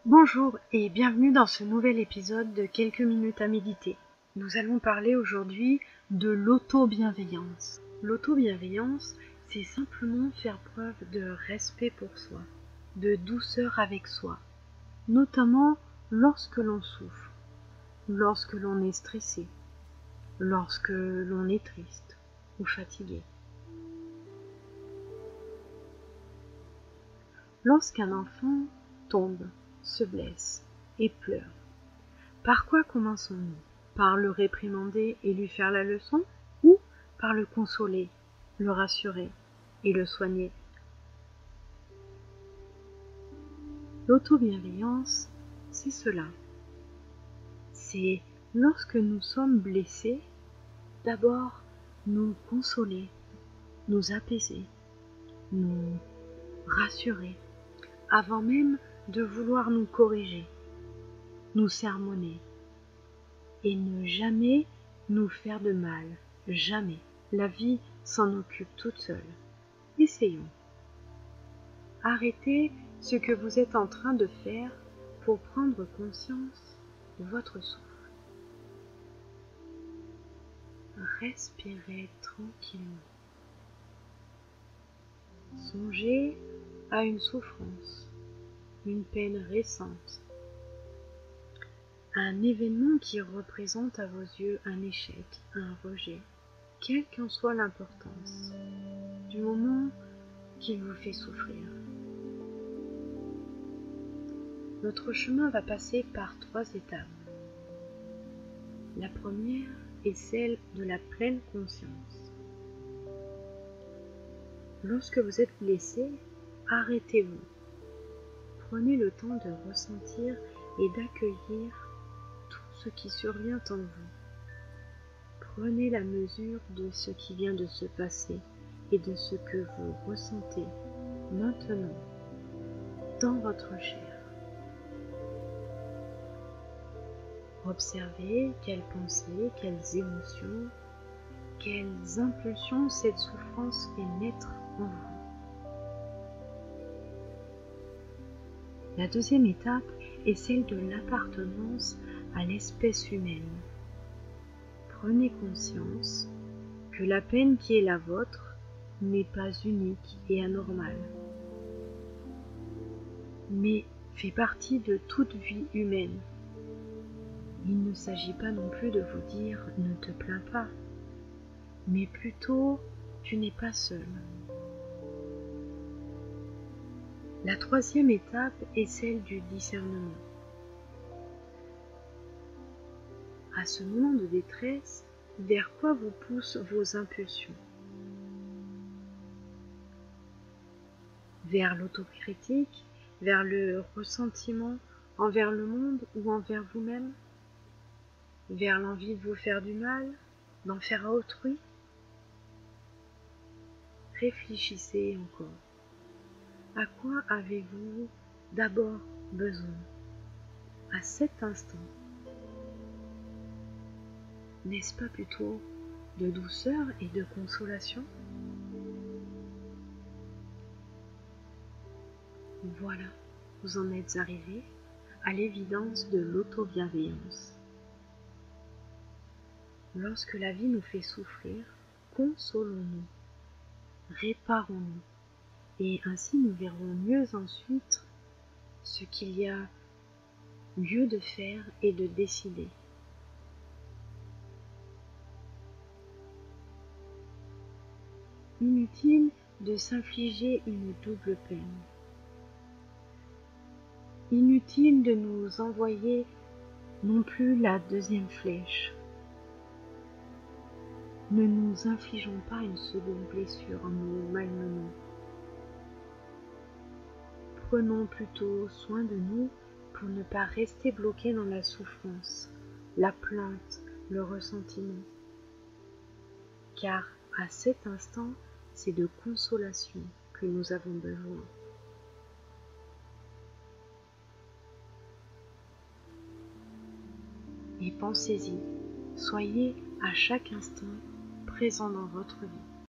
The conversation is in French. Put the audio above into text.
Bonjour et bienvenue dans ce nouvel épisode de Quelques minutes à méditer. Nous allons parler aujourd'hui de l'auto-bienveillance. L'auto-bienveillance, c'est simplement faire preuve de respect pour soi, de douceur avec soi, notamment lorsque l'on souffre, lorsque l'on est stressé, lorsque l'on est triste ou fatigué. Lorsqu'un enfant tombe, se blesse et pleure, par quoi commençons-nous? Par le réprimander et lui faire la leçon, ou par le consoler, le rassurer et le soigner? L'auto-bienveillance, c'est cela. C'est lorsque nous sommes blessés, d'abord nous consoler, nous apaiser, nous rassurer, avant même de vouloir nous corriger, nous sermonner, et ne jamais nous faire de mal, jamais. La vie s'en occupe toute seule. Essayons. Arrêtez ce que vous êtes en train de faire pour prendre conscience de votre souffle. Respirez tranquillement. Songez à une souffrance, une peine récente, un événement qui représente à vos yeux un échec, un rejet, quelle qu'en soit l'importance, du moment qu'il vous fait souffrir. Notre chemin va passer par 3 étapes. La première est celle de la pleine conscience. Lorsque vous êtes blessé, arrêtez-vous. Prenez le temps de ressentir et d'accueillir tout ce qui survient en vous. Prenez la mesure de ce qui vient de se passer et de ce que vous ressentez maintenant dans votre chair. Observez quelles pensées, quelles émotions, quelles impulsions cette souffrance fait naître en vous. La deuxième étape est celle de l'appartenance à l'espèce humaine. Prenez conscience que la peine qui est la vôtre n'est pas unique et anormale, mais fait partie de toute vie humaine. Il ne s'agit pas non plus de vous dire « ne te plains pas », mais plutôt « tu n'es pas seul ». La troisième étape est celle du discernement. À ce moment de détresse, vers quoi vous poussent vos impulsions? Vers l'autocritique, vers le ressentiment envers le monde ou envers vous-même? Vers l'envie de vous faire du mal, d'en faire à autrui? Réfléchissez encore. À quoi avez-vous d'abord besoin à cet instant? N'est-ce pas plutôt de douceur et de consolation? Voilà, vous en êtes arrivé à l'évidence de l'auto-bienveillance. Lorsque la vie nous fait souffrir, consolons-nous, réparons-nous, et ainsi nous verrons mieux ensuite ce qu'il y a lieu de faire et de décider. Inutile de s'infliger une double peine. Inutile de nous envoyer non plus la deuxième flèche. Ne nous infligeons pas une seconde blessure en nous malmenant. Prenons plutôt soin de nous pour ne pas rester bloqués dans la souffrance, la plainte, le ressentiment. Car à cet instant, c'est de consolation que nous avons besoin. Et pensez-y, soyez à chaque instant présent dans votre vie.